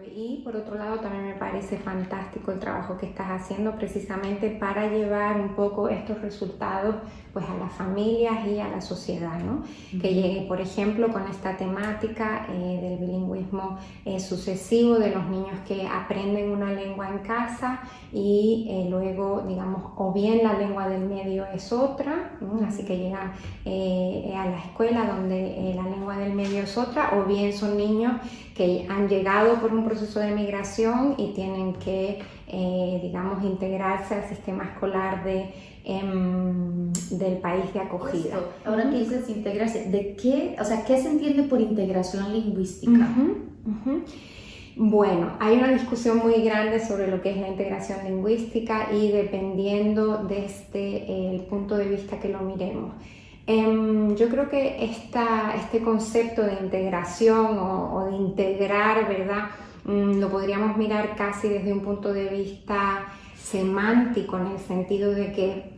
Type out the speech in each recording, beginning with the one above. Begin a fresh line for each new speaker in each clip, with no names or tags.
Y por otro lado también me parece fantástico el trabajo que estás haciendo precisamente para llevar un poco estos resultados pues a las familias y a la sociedad, ¿no? Que llegue, por ejemplo, con esta temática del bilingüismo sucesivo de los niños que aprenden una lengua en casa y luego, digamos, o bien la lengua del medio es otra, ¿no? Así que llegan a la escuela donde la lengua del medio es otra, o bien son niños que han llegado por un proceso de migración y tienen que, digamos, integrarse al sistema escolar del país de acogida.
Esto, ahora que dices integrarse, ¿de qué, o sea, qué se entiende por integración lingüística?
Bueno, hay una discusión muy grande sobre lo que es la integración lingüística y dependiendo desde el punto de vista que lo miremos. Yo creo que este concepto de integración o de integrar, ¿verdad? Lo podríamos mirar casi desde un punto de vista semántico, en el sentido de que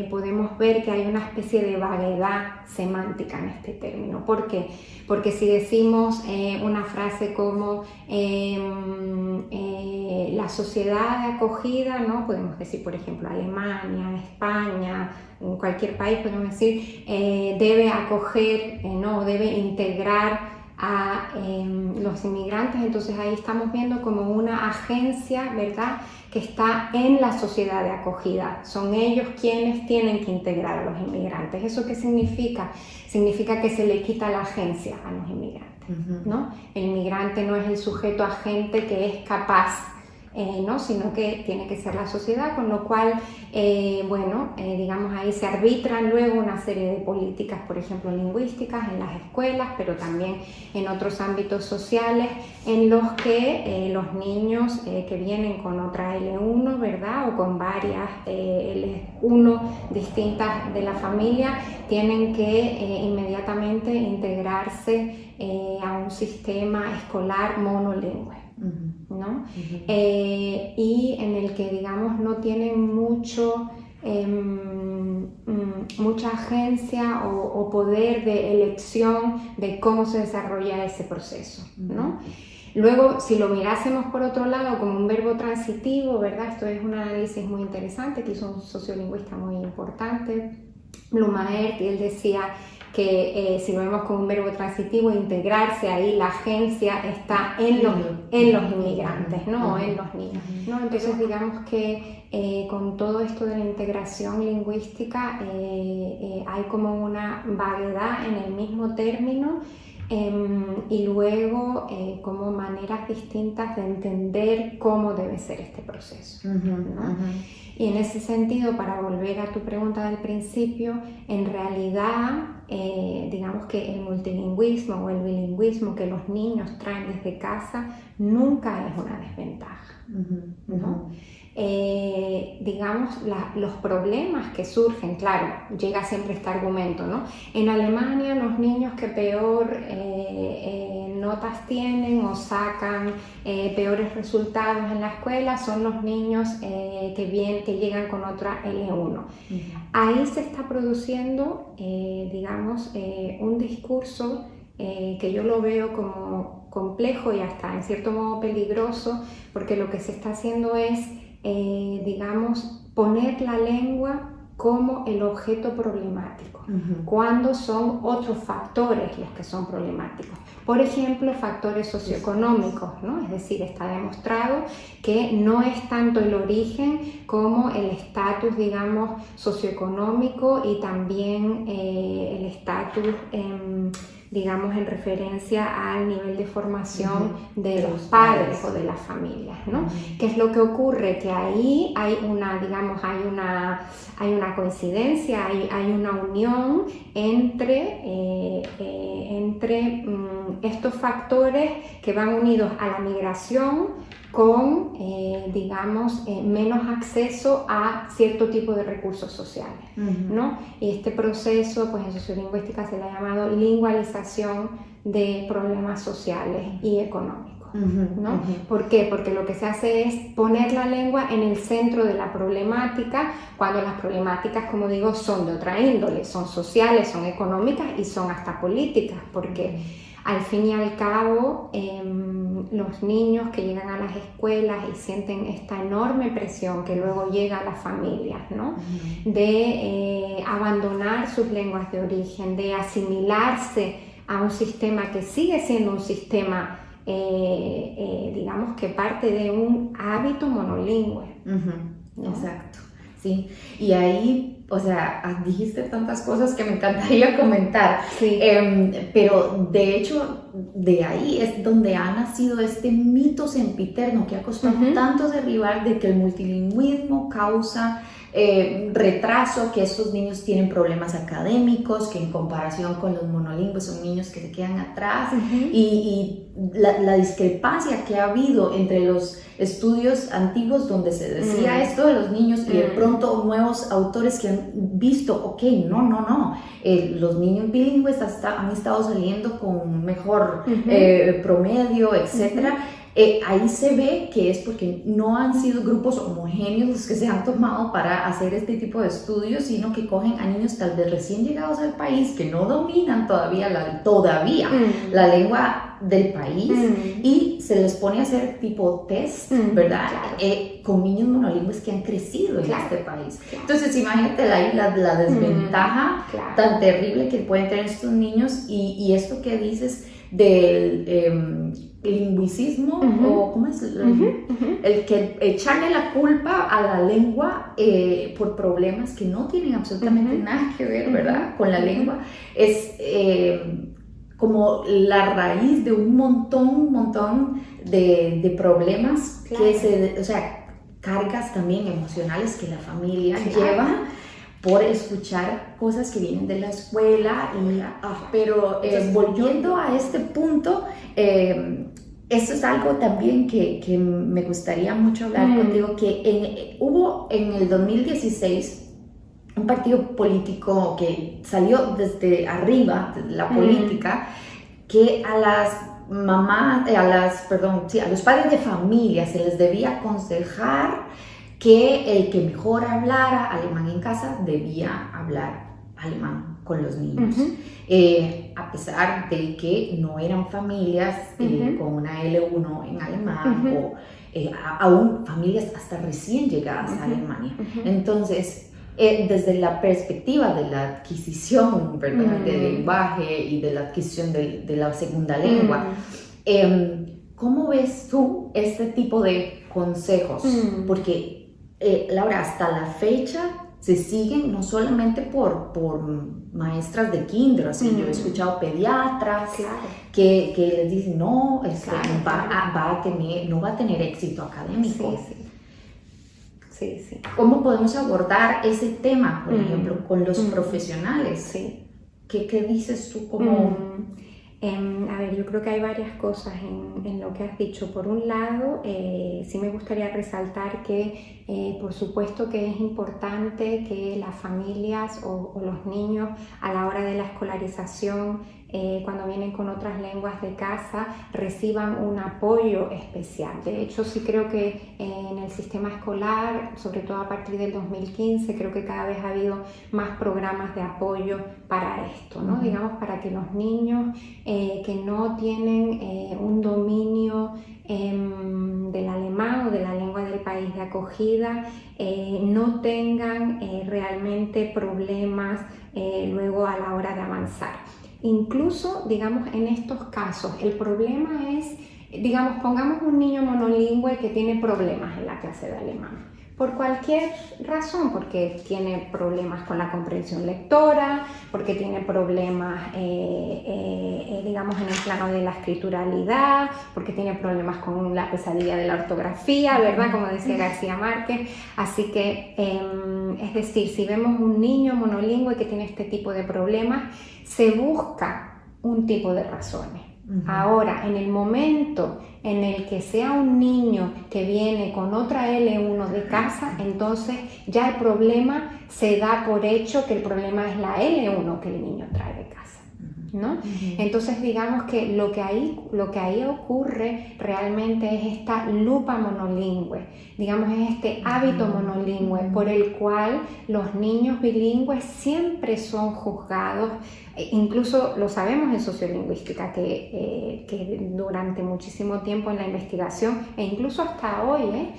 podemos ver que hay una especie de vaguedad semántica en este término. ¿Por qué? Porque si decimos una frase como la sociedad de acogida, ¿no? Podemos decir, por ejemplo, Alemania, España, en cualquier país podemos decir debe acoger, no, debe integrar a los inmigrantes. Entonces ahí estamos viendo como una agencia, ¿verdad?, que está en la sociedad de acogida. Son ellos quienes tienen que integrar a los inmigrantes. ¿Eso qué significa? Significa que se le quita la agencia a los inmigrantes, ¿no? El inmigrante no es el sujeto agente que es capaz, ¿no? Sino que tiene que ser la sociedad, con lo cual, digamos, ahí se arbitran luego una serie de políticas, por ejemplo, lingüísticas en las escuelas, pero también en otros ámbitos sociales, en los que los niños que vienen con otra L1, ¿verdad?, o con varias L1 distintas de la familia, tienen que inmediatamente integrarse a un sistema escolar monolingüe, ¿no? Y en el que, digamos, no tienen mucha agencia o poder de elección de cómo se desarrolla ese proceso, ¿no? Luego, si lo mirásemos por otro lado como un verbo transitivo, ¿verdad? Esto es un análisis muy interesante que hizo un sociolingüista muy importante, Blumaert, y él decía que si lo vemos como un verbo transitivo, integrarse, ahí la agencia está en los inmigrantes, ¿no? En los niños, ¿no? Entonces digamos que con todo esto de la integración lingüística hay como una vaguedad en el mismo término y luego como maneras distintas de entender cómo debe ser este proceso, ¿no? Y en ese sentido, para volver a tu pregunta del principio, en realidad, digamos que el multilingüismo o el bilingüismo que los niños traen desde casa nunca es una desventaja, ¿no? Digamos, los problemas que surgen, claro, llega siempre este argumento, ¿no? En Alemania los niños que peor notas tienen o sacan peores resultados en la escuela son los niños que llegan con otra L1. Ahí se está produciendo, digamos, un discurso que yo lo veo como complejo y hasta en cierto modo peligroso, porque lo que se está haciendo es, digamos, poner la lengua como el objeto problemático, cuando son otros factores los que son problemáticos. Por ejemplo, factores socioeconómicos, ¿no? Es decir, está demostrado que no es tanto el origen como el estatus, digamos, socioeconómico y también el estatus digamos, en referencia al nivel de formación de los padres o de las familias, ¿no? ¿Qué es lo que ocurre? Que ahí hay una, digamos, hay una coincidencia, hay una unión entre estos factores que van unidos a la migración con, digamos, menos acceso a cierto tipo de recursos sociales, ¿no? Y este proceso, pues en sociolingüística se le ha llamado lingualización de problemas sociales y económicos, ¿no? ¿Por qué? Porque lo que se hace es poner la lengua en el centro de la problemática, cuando las problemáticas, como digo, son de otra índole, son sociales, son económicas y son hasta políticas, porque al fin y al cabo los niños que llegan a las escuelas y sienten esta enorme presión que luego llega a las familias, ¿no? De abandonar sus lenguas de origen, de asimilarse a un sistema que sigue siendo un sistema, digamos, que parte de un hábito monolingüe. ¿No?
Exacto, sí. Y ahí, o sea, dijiste tantas cosas que me encantaría comentar,
Sí.
Pero de hecho, de ahí es donde ha nacido este mito sempiterno que ha costado tanto derribar, de que el multilingüismo causa retraso, que estos niños tienen problemas académicos, que en comparación con los monolingües son niños que se quedan atrás, y la discrepancia que ha habido entre los estudios antiguos donde se decía esto de los niños y de pronto nuevos autores que han visto, ok, no, los niños bilingües han estado saliendo con mejor promedio, etcétera. Ahí se ve que es porque no han sido grupos homogéneos los que se han tomado para hacer este tipo de estudios, sino que cogen a niños tal vez recién llegados al país que no dominan todavía la lengua del país y se les pone a hacer tipo test, ¿verdad? Claro. Con niños monolingües que han crecido en este país. Claro. Entonces imagínate ahí la desventaja tan terrible que pueden tener estos niños y esto que dices del lingüicismo, o ¿cómo es? El que echarle la culpa a la lengua por problemas que no tienen absolutamente nada que ver, ¿verdad? Con la lengua, es como la raíz de un montón de problemas que o sea, cargas también emocionales que la familia lleva por escuchar cosas que vienen de la escuela. Pero volviendo a este punto, esto es algo también que me gustaría mucho hablar contigo, que hubo en el 2016 un partido político que salió desde arriba, de la política, que a los padres de familia se les debía aconsejar que el que mejor hablara alemán en casa debía hablar alemán con los niños, a pesar de que no eran familias con una L1 en alemán o aún familias hasta recién llegadas a Alemania. Entonces, desde la perspectiva de la adquisición, ¿verdad? Del lenguaje y de la adquisición de la segunda lengua, ¿cómo ves tú este tipo de consejos? Porque Laura, hasta la fecha se siguen no solamente por maestras de kinder, así yo he escuchado pediatras que les dicen no, no va a tener éxito académico.
Sí.
¿Cómo podemos abordar ese tema, por ejemplo, con los profesionales? ¿Qué dices tú como...?
A ver, yo creo que hay varias cosas en lo que has dicho. Por un lado, sí me gustaría resaltar que por supuesto que es importante que las familias o los niños a la hora de la escolarización, cuando vienen con otras lenguas de casa, reciban un apoyo especial. De hecho, sí creo que en el sistema escolar, sobre todo a partir del 2015, creo que cada vez ha habido más programas de apoyo para esto, ¿no? Digamos, para que los niños que no tienen un dominio del alemán o de la lengua del país de acogida no tengan realmente problemas luego a la hora de avanzar. Incluso, digamos, en estos casos, el problema es, digamos, pongamos un niño monolingüe que tiene problemas en la clase de alemán. Por cualquier razón, porque tiene problemas con la comprensión lectora, porque tiene problemas, digamos, en el plano de la escrituralidad, porque tiene problemas con la pesadilla de la ortografía, ¿verdad? Como decía García Márquez. Así que, es decir, si vemos un niño monolingüe que tiene este tipo de problemas, se busca un tipo de razones. Ahora, en el momento en el que sea un niño que viene con otra L1 de casa, entonces ya el problema se da por hecho que el problema es la L1 que el niño trae de casa, ¿no? Entonces digamos que lo que ahí ocurre realmente es esta lupa monolingüe, digamos es este hábito monolingüe por el cual los niños bilingües siempre son juzgados incluso lo sabemos en sociolingüística, que durante muchísimo tiempo en la investigación, e incluso hasta hoy,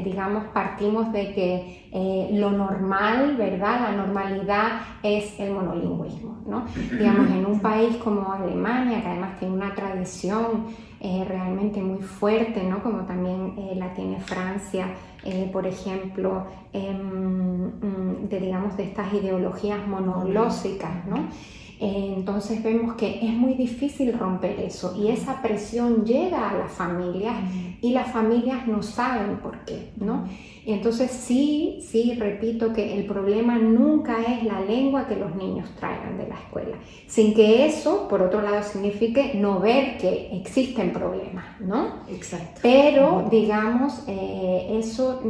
digamos, partimos de que lo normal, ¿verdad? La normalidad es el monolingüismo, ¿no? Digamos, en un país como Alemania, que además tiene una tradición realmente muy fuerte, ¿no? Como también la tiene Francia, por ejemplo, digamos, de estas ideologías monoglósicas, ¿no? Entonces vemos que es muy difícil romper eso y esa presión llega a las familias y las familias no saben por qué, ¿no? Y entonces sí, repito que el problema nunca es la lengua que los niños traigan de la escuela, sin que eso, por otro lado, signifique no ver que existen problemas, ¿no?
Exacto.
Pero, digamos, eso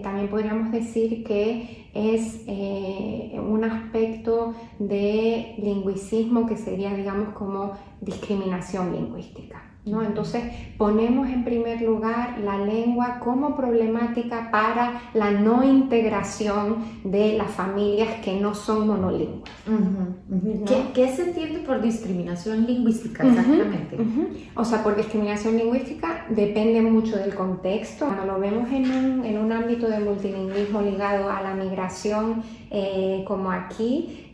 también podríamos decir que es un aspecto de lingüicismo que sería, digamos, como discriminación lingüística, ¿no? Entonces ponemos en primer lugar la lengua como problemática para la no integración de las familias que no son monolingües. ¿No?
¿Qué se entiende por discriminación lingüística exactamente?
O sea, por discriminación lingüística depende mucho del contexto. Cuando lo vemos en un ámbito de multilingüismo ligado a la migración, como aquí,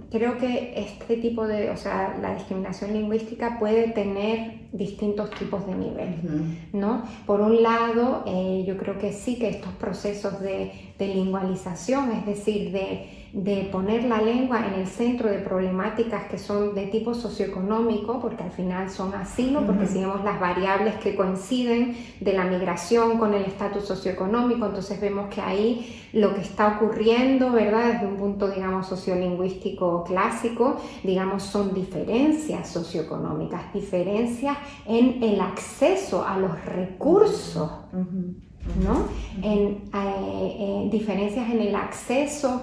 creo que este tipo de, o sea, la discriminación lingüística puede tener distintos tipos de niveles, ¿no? Por un lado, yo creo que sí que estos procesos de lingualización, es decir, de poner la lengua en el centro de problemáticas que son de tipo socioeconómico, porque al final son así, ¿no? Porque si vemos las variables que coinciden de la migración con el estatus socioeconómico, entonces vemos que ahí lo que está ocurriendo, ¿verdad? Desde un punto, digamos, sociolingüístico clásico, digamos, son diferencias socioeconómicas, diferencias en el acceso a los recursos, ¿no? Diferencias en el acceso,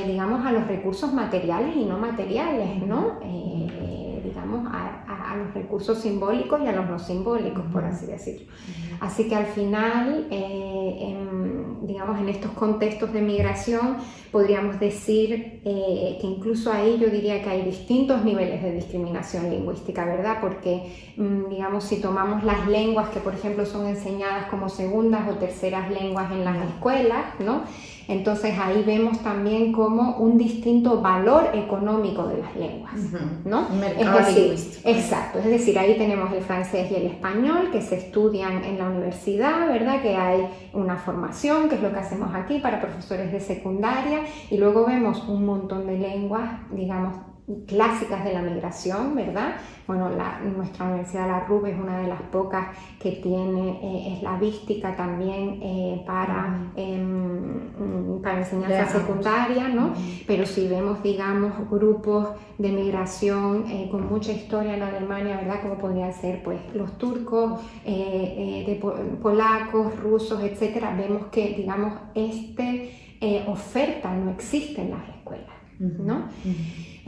digamos, a los recursos materiales y no materiales, ¿no? Digamos, a los recursos simbólicos y a los no simbólicos, por así decirlo. Así que al final, digamos, en estos contextos de migración, podríamos decir que incluso ahí yo diría que hay distintos niveles de discriminación lingüística, ¿verdad? Porque, digamos, si tomamos las lenguas que, por ejemplo, son enseñadas como segundas o terceras lenguas en las escuelas, ¿no? Entonces ahí vemos también como un distinto valor económico de las lenguas, ¿no? Exacto, es decir, ahí tenemos el francés y el español que se estudian en la universidad, ¿verdad? Que hay una formación, que es lo que hacemos aquí para profesores de secundaria, y luego vemos un montón de lenguas, digamos, clásicas de la migración, ¿verdad? Bueno, nuestra universidad, la RUB, es una de las pocas que tiene eslavística también para enseñanza secundaria, ¿no? Pero si vemos, digamos, grupos de migración con mucha historia en Alemania, ¿verdad? Como podrían ser, pues, los turcos, polacos, rusos, etcétera, vemos que, digamos, oferta no existe en las escuelas, ¿no?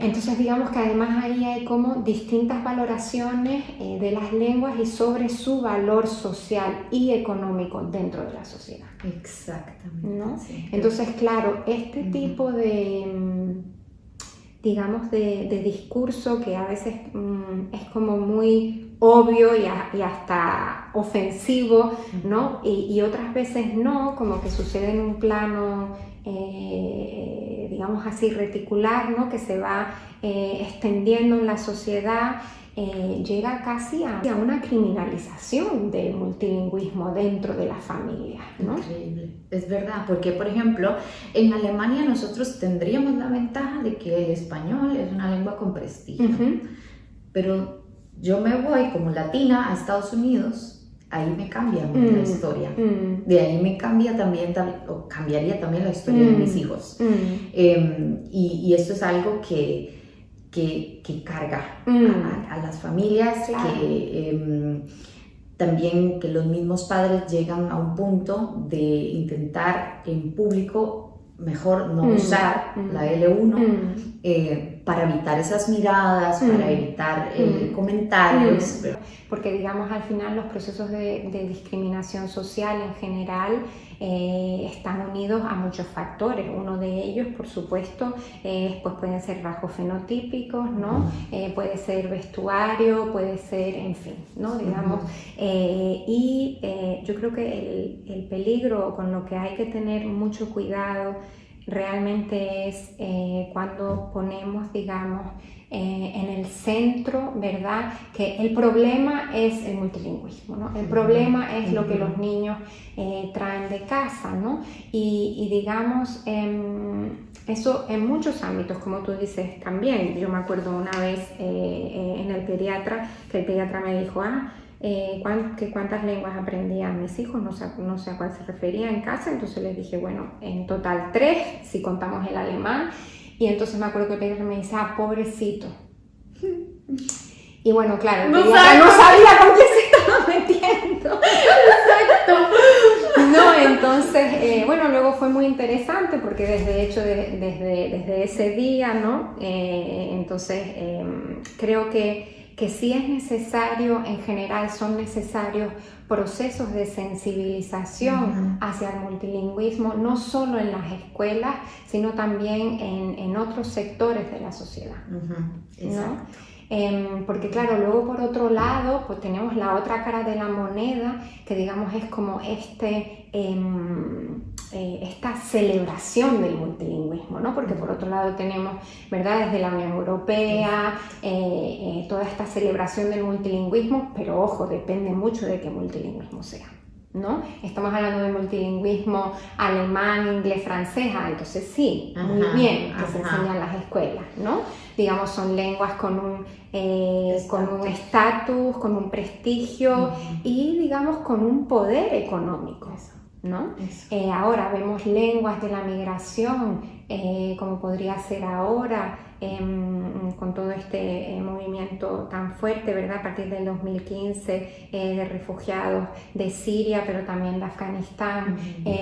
Entonces digamos que además ahí hay como distintas valoraciones de las lenguas y sobre su valor social y económico dentro de la sociedad.
Exactamente.
¿No?
Sí.
Entonces, claro, este tipo de, digamos, de discurso que a veces es como muy obvio y hasta ofensivo, ¿no? Y otras veces no, como que sucede en un plano digamos así, reticular, ¿no? Que se va extendiendo en la sociedad, llega casi a una criminalización del multilingüismo dentro de las familias, ¿no?
Increíble, es verdad, porque por ejemplo, en Alemania nosotros tendríamos la ventaja de que el español es una lengua con prestigio, pero yo me voy como latina a Estados Unidos. Ahí me cambia la historia. De ahí me cambia también, o cambiaría también la historia de mis hijos. Y esto es algo que carga a las familias, claro. Que también que los mismos padres llegan a un punto de intentar en público mejor no usar la L1 para evitar esas miradas, para evitar comentarios.
Porque digamos al final los procesos de discriminación social en general están unidos a muchos factores. Uno de ellos, por supuesto, pues pueden ser rasgos fenotípicos, ¿no? Puede ser vestuario, puede ser, en fin, ¿no? Digamos, yo creo que el peligro con lo que hay que tener mucho cuidado realmente es cuando ponemos, digamos, en el centro, ¿verdad? Que el problema es el multilingüismo, ¿no? El problema es lo que los niños traen de casa, ¿no? Y digamos, eso en muchos ámbitos, como tú dices también. Yo me acuerdo una vez en el pediatra, que el pediatra me dijo, cuántas lenguas aprendían mis hijos, no sé a cuál se refería en casa, entonces les dije, bueno, en total 3, si contamos el alemán, y entonces me acuerdo que el pediatra me dice, pobrecito. Y bueno, claro, el pediatra no sabía con qué se estaba metiendo.
Exacto.
No, entonces, bueno, luego fue muy interesante porque desde ese día, ¿no? Entonces, creo que sí es necesario, en general son necesarios procesos de sensibilización hacia el multilingüismo, no solo en las escuelas, sino también en otros sectores de la sociedad, ¿no? Porque claro, luego por otro lado, pues tenemos la otra cara de la moneda, que digamos es como esta celebración del multilingüismo, ¿no? Porque por otro lado tenemos, ¿verdad?, desde la Unión Europea, toda esta celebración del multilingüismo, pero ojo, depende mucho de qué multilingüismo sea, ¿no? Estamos hablando de multilingüismo alemán, inglés, francés, entonces sí, muy bien que se enseña en las escuelas, ¿no? Digamos, son lenguas con un estatus, con un prestigio y, digamos, con un poder económico, ¿no? Ahora vemos lenguas de la migración, como podría ser ahora, con todo este movimiento tan fuerte, ¿verdad? A partir del 2015, de refugiados de Siria, pero también de Afganistán,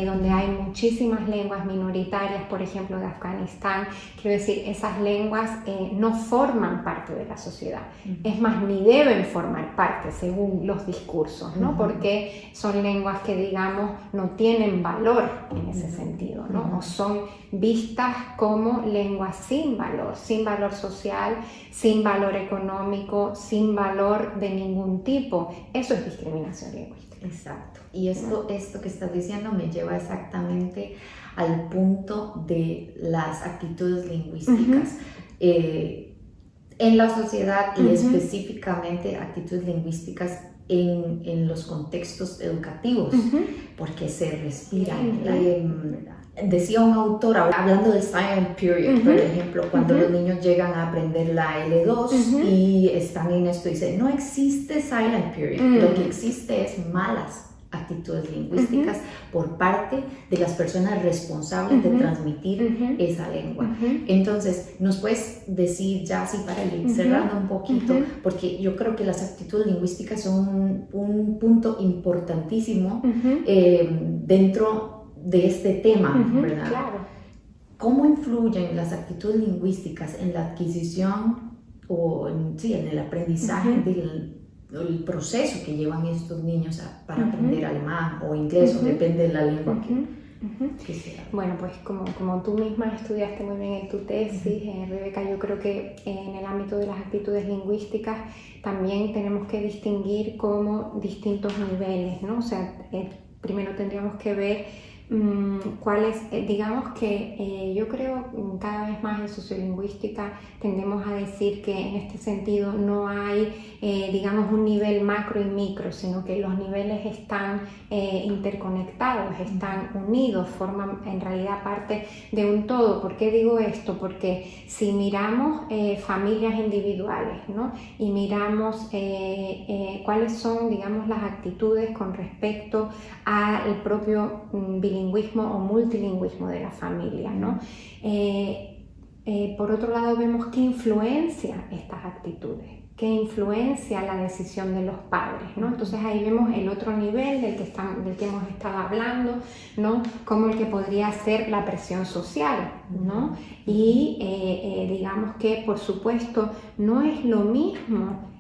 donde hay muchísimas lenguas minoritarias, por ejemplo, de Afganistán. Quiero decir, esas lenguas no forman parte de la sociedad, es más, ni deben formar parte según los discursos, ¿no? Porque son lenguas que, digamos, no tienen valor en ese sentido, ¿no? O son vistas como lenguas sin valor social, sin valor económico, sin valor de ningún tipo. Eso es discriminación lingüística.
Exacto. Y esto que estás diciendo me lleva exactamente al punto de las actitudes lingüísticas. En la sociedad y específicamente actitudes lingüísticas en los contextos educativos, porque se respiran. Decía un autor, hablando del silent period, por ejemplo, cuando los niños llegan a aprender la L2 y están en esto, dice, no existe silent period, lo que existe es malas actitudes lingüísticas por parte de las personas responsables de transmitir esa lengua. Entonces, ¿nos puedes decir ya así para ir cerrando un poquito? Porque yo creo que las actitudes lingüísticas son un punto importantísimo dentro de este tema, ¿verdad?
Claro.
¿Cómo influyen las actitudes lingüísticas en la adquisición o en el aprendizaje del proceso que llevan estos niños para aprender alemán o inglés, o depende de la lengua que sea?
Bueno, pues como tú misma estudiaste muy bien en tu tesis, Rebeca, yo creo que en el ámbito de las actitudes lingüísticas también tenemos que distinguir como distintos niveles, ¿no? O sea, primero tendríamos que ver cuáles, digamos que yo creo cada vez más en sociolingüística tendemos a decir que en este sentido no hay, digamos, un nivel macro y micro, sino que los niveles están interconectados, están unidos, forman en realidad parte de un todo. ¿Por qué digo esto? Porque si miramos familias individuales, ¿no? Y miramos cuáles son, digamos, las actitudes con respecto al propio bilingüismo o multilingüismo de la familia, ¿no? Por otro lado, vemos qué influencia estas actitudes, que influencia la decisión de los padres, ¿no? Entonces ahí vemos el otro nivel del que hemos estado hablando, ¿no? Como el que podría ser la presión social, ¿no? Y digamos que, por supuesto, no es lo mismo.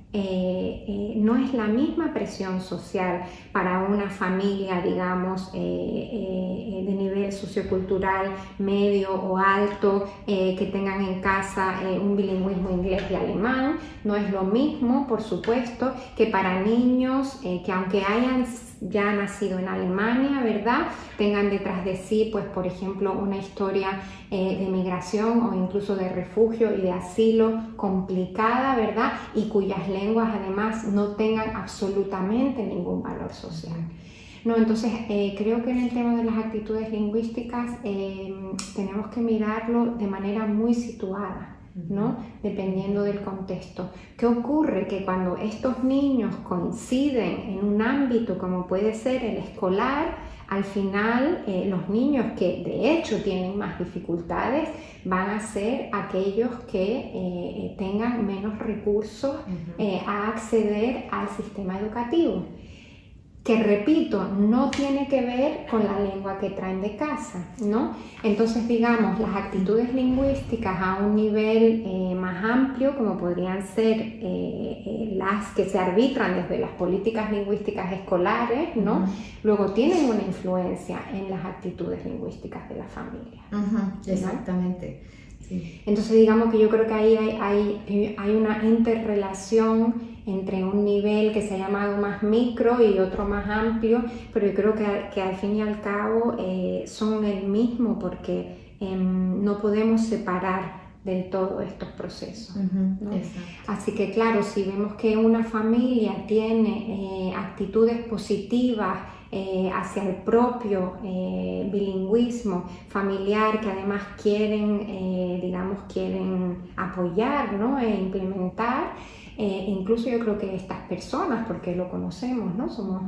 No es la misma presión social para una familia, digamos, de nivel sociocultural medio o alto, que tengan en casa un bilingüismo inglés y alemán. No es lo mismo, por supuesto, que para niños que aunque hayan ya nacido en Alemania, ¿verdad?, tengan detrás de sí, pues, por ejemplo, una historia de migración o incluso de refugio y de asilo complicada, ¿verdad?, y cuyas lenguas además no tengan absolutamente ningún valor social. No, entonces creo que en el tema de las actitudes lingüísticas tenemos que mirarlo de manera muy situada, ¿no? Dependiendo del contexto. ¿Qué ocurre? Que cuando estos niños coinciden en un ámbito como puede ser el escolar, al final los niños que de hecho tienen más dificultades van a ser aquellos que tengan menos recursos a acceder al sistema educativo, que repito, no tiene que ver con la lengua que traen de casa, ¿no? Entonces, digamos, las actitudes lingüísticas a un nivel más amplio, como podrían ser las que se arbitran desde las políticas lingüísticas escolares, ¿no? Luego tienen una influencia en las actitudes lingüísticas de la familia.
Exactamente. Sí.
Entonces, digamos que yo creo que ahí hay una interrelación entre un nivel que se ha llamado más micro y otro más amplio, pero yo creo que al fin y al cabo son el mismo, porque no podemos separar del todo estos procesos, ¿no? Así que claro, si vemos que una familia tiene actitudes positivas hacia el propio bilingüismo familiar, que además quieren apoyar, ¿no?, e implementar, incluso yo creo que estas personas, porque lo conocemos, ¿no?, somos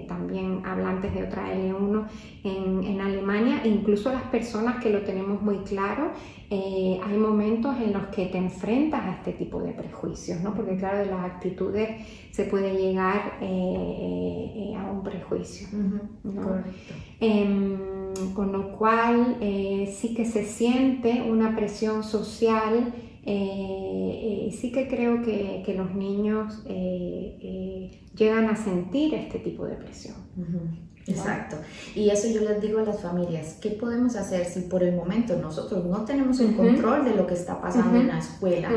también hablantes de otra L1 en Alemania, incluso las personas que lo tenemos muy claro, hay momentos en los que te enfrentas a este tipo de prejuicios, ¿no? Porque claro, de las actitudes se puede llegar a un prejuicio, ¿no?
Correcto.
Con lo cual sí que se siente una presión social. Sí que creo que los niños llegan a sentir este tipo de presión.
Exacto. Y eso yo les digo a las familias, ¿qué podemos hacer si por el momento nosotros no tenemos el control de lo que está pasando en la escuela?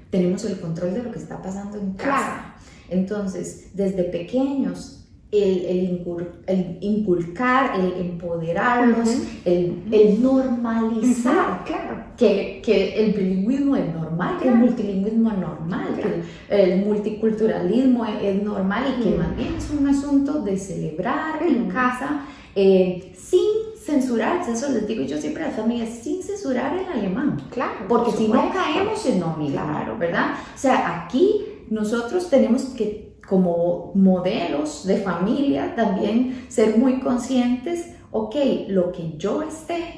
Tenemos el control de lo que está pasando en casa.
Claro.
Entonces, desde pequeños, el inculcar, el empoderarlos, el normalizar,
claro,
que el bilingüismo es normal, que el multilingüismo es normal, que el multiculturalismo es normal, y que más bien es un asunto de celebrar en casa, sin censurarse. Eso les digo yo siempre a las familias, sin censurar el alemán,
claro,
porque si no caemos en lo mismo, ¿verdad? O sea, aquí nosotros tenemos que, como modelos de familia, también ser muy conscientes, ok, lo que yo esté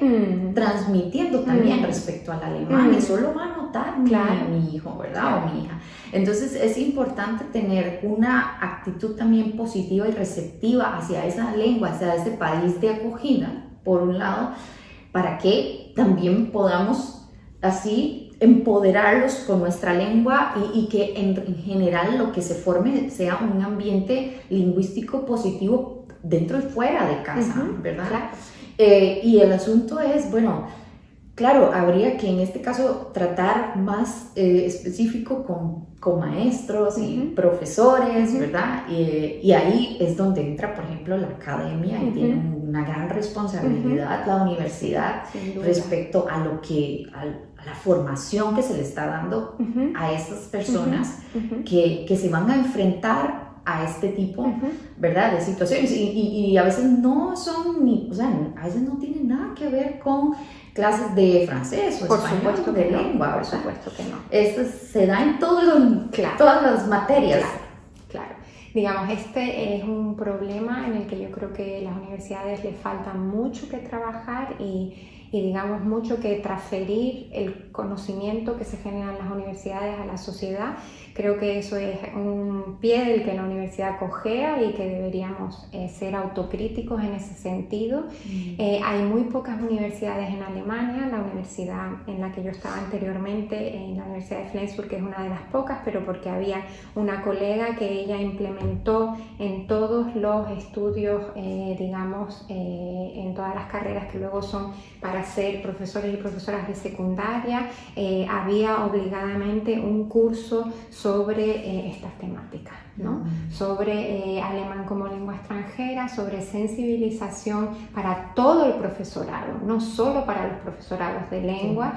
transmitiendo también respecto al alemán, eso lo va a notar mi hijo, ¿verdad? O mi hija. Entonces es importante tener una actitud también positiva y receptiva hacia esa lengua, hacia ese país de acogida, por un lado, para que también podamos así empoderarlos con nuestra lengua, y que en general lo que se forme sea un ambiente lingüístico positivo dentro y fuera de casa, ¿verdad?
Claro.
Y el asunto es, bueno, claro, habría que en este caso tratar más específico con maestros y profesores, ¿verdad? Y ahí es donde entra, por ejemplo, la academia, y tiene una gran responsabilidad la universidad respecto a lo que, a la formación que se le está dando a esas personas que se van a enfrentar a este tipo, ¿verdad?, de situaciones, y a veces no son ni, o sea, a veces no tienen nada que ver con clases de francés o español, de lengua,
por supuesto que no.
Esto se da en todas las materias.
Claro. Digamos, este es un problema en el que yo creo que las universidades les falta mucho que trabajar, y y digamos mucho que transferir el conocimiento que se genera en las universidades a la sociedad. Creo que eso es un pie del que la universidad cojea y que deberíamos ser autocríticos en ese sentido. Hay muy pocas universidades en Alemania. La universidad en la que yo estaba anteriormente, en la Universidad de Flensburg, que es una de las pocas, pero porque había una colega que ella implementó en todos los estudios, digamos, en todas las carreras que luego son para ser profesores y profesoras de secundaria, había obligadamente un curso sobre estas temáticas, ¿no? Sobre alemán como lengua extranjera, sobre sensibilización para todo el profesorado, no solo para los profesorados de lengua,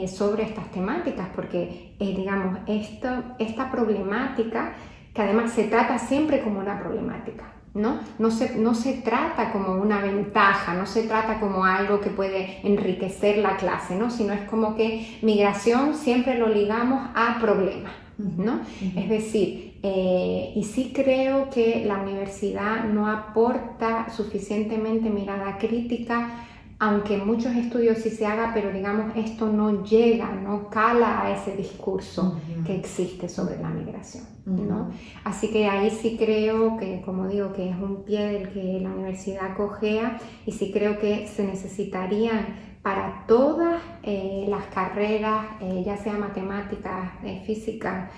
sobre estas temáticas, porque digamos, esta problemática, que además se trata siempre como una problemática, ¿no? No se trata como una ventaja, no se trata como algo que puede enriquecer la clase, ¿no? Sino es como que migración siempre lo ligamos a problemas, ¿no? Es decir, y sí creo que la universidad no aporta suficientemente mirada crítica, aunque en muchos estudios sí se haga, pero digamos esto no llega, no cala a ese discurso que existe sobre la migración, ¿no? Así que ahí sí creo que, como digo, que es un pie del que la universidad cojea, y sí creo que se necesitarían para todas las carreras, ya sea matemáticas, física,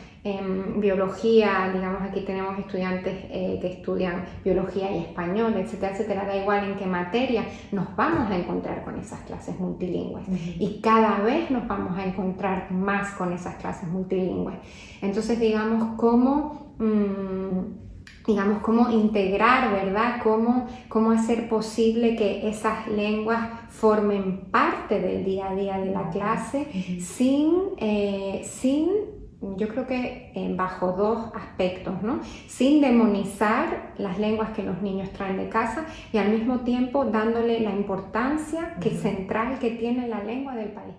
biología, digamos aquí tenemos estudiantes que estudian biología y español, etcétera, etcétera, da igual en qué materia, nos vamos a encontrar con esas clases multilingües y cada vez nos vamos a encontrar más con esas clases multilingües. Entonces, digamos, cómo integrar, ¿verdad? Cómo hacer posible que esas lenguas formen parte del día a día de la clase yo creo que bajo dos aspectos, ¿no? Sin demonizar las lenguas que los niños traen de casa y al mismo tiempo dándole la importancia central que tiene la lengua del país.